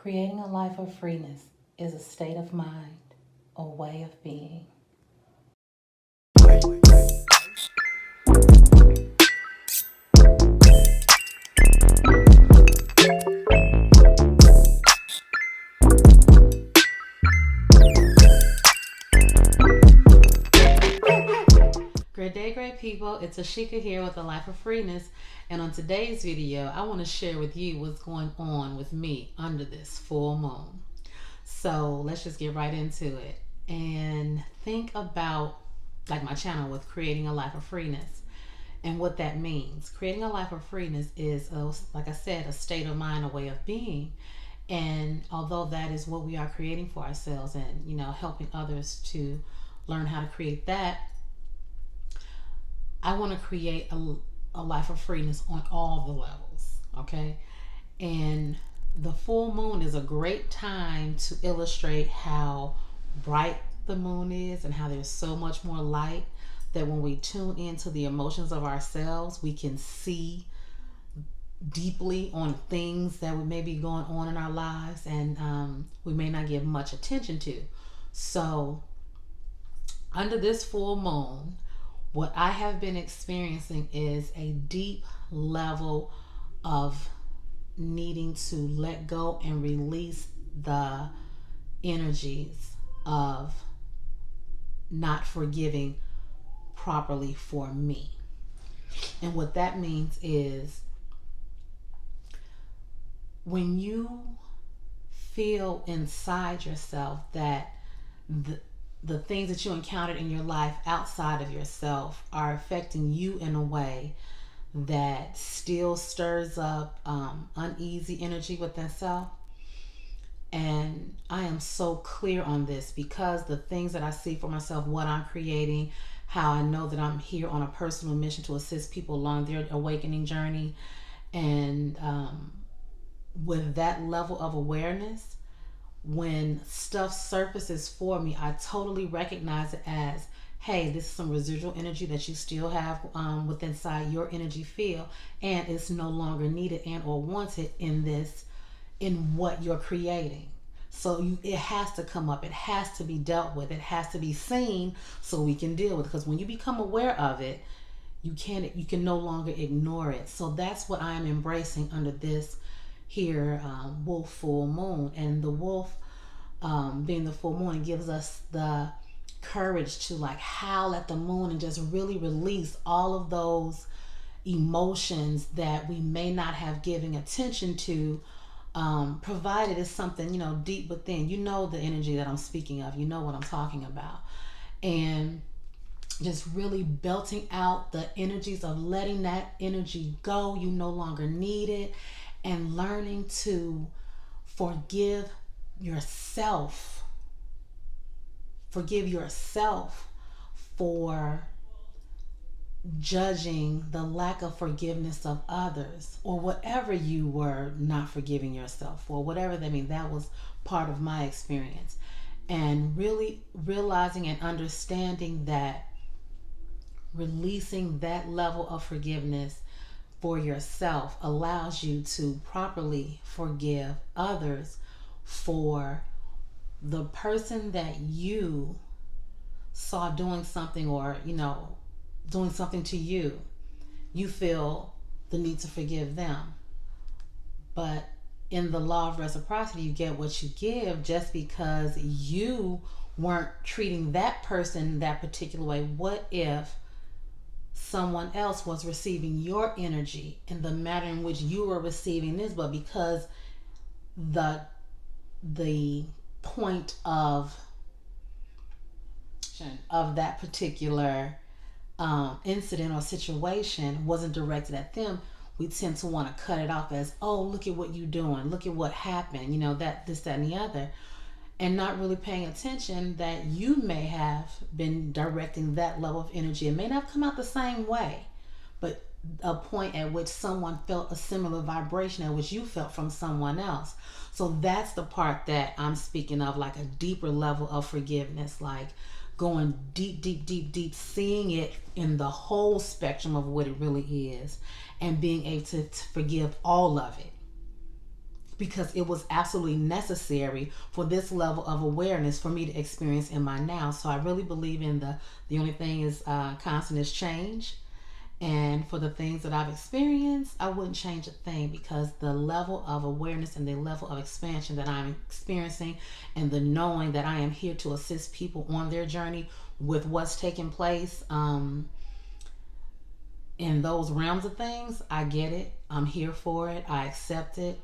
Creating a life of freeness is a state of mind, a way of being. Great day, great people. It's Asheika here with a Life of Freeness. And on today's video, I want to share with you what's going on with me under this full moon. So let's just get right into it and think about like my channel with creating a life of freeness and what that means. Creating a life of freeness is, like I said, a state of mind, a way of being. And although that is what we are creating for ourselves and, helping others to learn how to create that, I want to create a life of freeness on all the levels, okay? And the full moon is a great time to illustrate how bright the moon is and how there's so much more light that when we tune into the emotions of ourselves, we can see deeply on things that may be going on in our lives and we may not give much attention to. So under this full moon, what I have been experiencing is a deep level of needing to let go and release the energies of not forgiving properly for me. And what that means is when you feel inside yourself that the things that you encountered in your life outside of yourself are affecting you in a way that still stirs up uneasy energy within self. And I am so clear on this because the things that I see for myself, what I'm creating, how I know that I'm here on a personal mission to assist people along their awakening journey. And with that level of awareness, when stuff surfaces for me, I totally recognize it as, hey, this is some residual energy that you still have within inside your energy field, and it's no longer needed and or wanted in what you're creating. So it has to come up. It has to be dealt with. It has to be seen so we can deal with it. Because when you become aware of it, you can no longer ignore it. So that's what I'm embracing under this here wolf full moon. And the wolf being the full moon gives us the courage to like howl at the moon and just really release all of those emotions that we may not have given attention to, provided it's something deep within. The energy that I'm speaking of, what I'm talking about. And just really belting out the energies of letting that energy go. You no longer need it. And learning to forgive yourself. Forgive yourself for judging the lack of forgiveness of others or whatever you were not forgiving yourself for, whatever that means. That was part of my experience. And really realizing and understanding that releasing that level of forgiveness for yourself allows you to properly forgive others for the person that you saw doing something or doing something to you. You feel the need to forgive them, but in the law of reciprocity, you get what you give. Just because you weren't treating that person that particular way, what if someone else was receiving your energy in the manner in which you were receiving this, but because the point of that particular incident or situation wasn't directed at them, we tend to want to cut it off as, oh, look at what you're doing, look at what happened, that, this, that, and the other, and not really paying attention that you may have been directing that level of energy. It may not come out the same way, but a point at which someone felt a similar vibration at which you felt from someone else. So that's the part that I'm speaking of, like a deeper level of forgiveness, like going deep, deep, deep, deep, seeing it in the whole spectrum of what it really is and being able to forgive all of it. because it was absolutely necessary for this level of awareness for me to experience in my now. So I really believe in the only thing is constant is change. And for the things that I've experienced, I wouldn't change a thing, because the level of awareness and the level of expansion that I'm experiencing, and the knowing that I am here to assist people on their journey with what's taking place in those realms of things, I get it. I'm here for it. I accept it.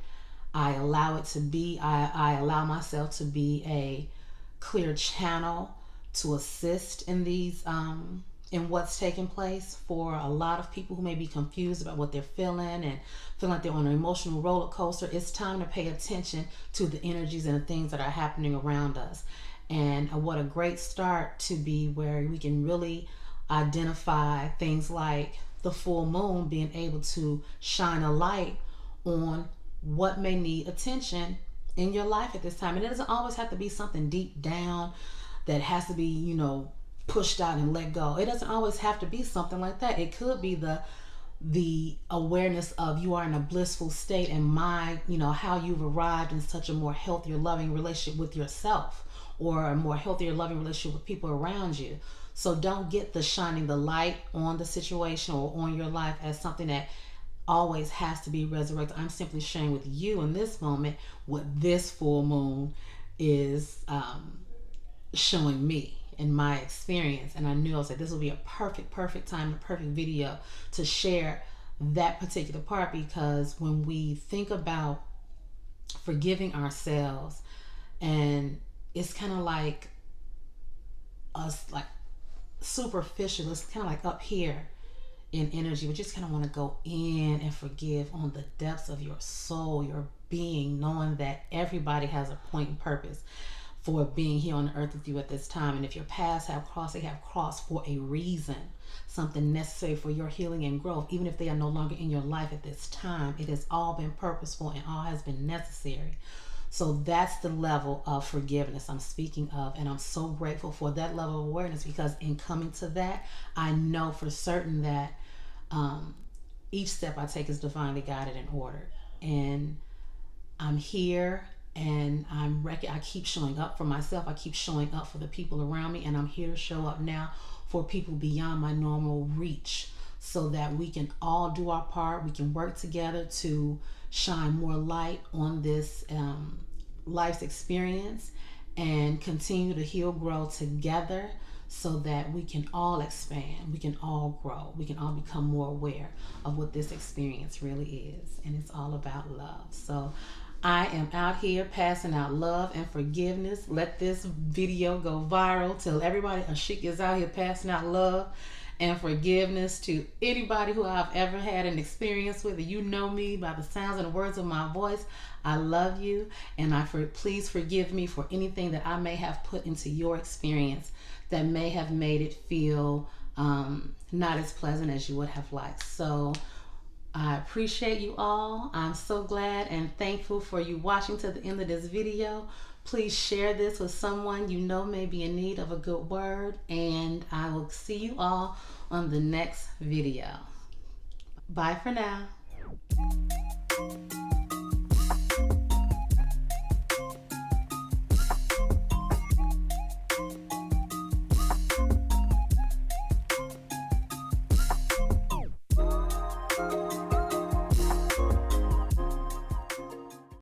I allow it to be. I allow myself to be a clear channel to assist in these in what's taking place for a lot of people who may be confused about what they're feeling and feeling like they're on an emotional roller coaster. It's time to pay attention to the energies and the things that are happening around us. And what a great start to be, where we can really identify things like the full moon, being able to shine a light on what may need attention in your life at this time. And it doesn't always have to be something deep down that has to be, pushed out and let go. It doesn't always have to be something like that. It could be the awareness of you are in a blissful state, and how you've arrived in such a more healthier, loving relationship with yourself, or a more healthier, loving relationship with people around you. So don't get the shining the light on the situation or on your life as something that always has to be resurrected. I'm simply sharing with you in this moment what this full moon is showing me in my experience. And I knew, I was like, this will be a perfect time, a perfect video to share that particular part, because when we think about forgiving ourselves, and it's kind of like us, like superficial, it's kind of like up here in energy, but just kind of want to go in and forgive on the depths of your soul, your being, knowing that everybody has a point and purpose for being here on the earth with you at this time. And if your paths have crossed, they have crossed for a reason, something necessary for your healing and growth. Even if they are no longer in your life at this time, it has all been purposeful and all has been necessary. So that's the level of forgiveness I'm speaking of. And I'm so grateful for that level of awareness, because in coming to that, I know for certain that each step I take is divinely guided and ordered. And I'm here, and I keep showing up for myself. I keep showing up for the people around me, and I'm here to show up now for people beyond my normal reach, so that we can all do our part. We can work together to shine more light on this life's experience, and continue to heal, grow together, so that we can all expand, we can all grow, we can all become more aware of what this experience really is. And it's all about love. So I am out here passing out love and forgiveness. Let this video go viral. Tell everybody Asheika is out here passing out love and forgiveness to anybody who I've ever had an experience with. You know me by the sounds and the words of my voice. I love you, and please forgive me for anything that I may have put into your experience that may have made it feel not as pleasant as you would have liked. So I appreciate you all. I'm so glad and thankful for you watching to the end of this video. Please share this with someone you know may be in need of a good word, and I will see you all on the next video. Bye for now.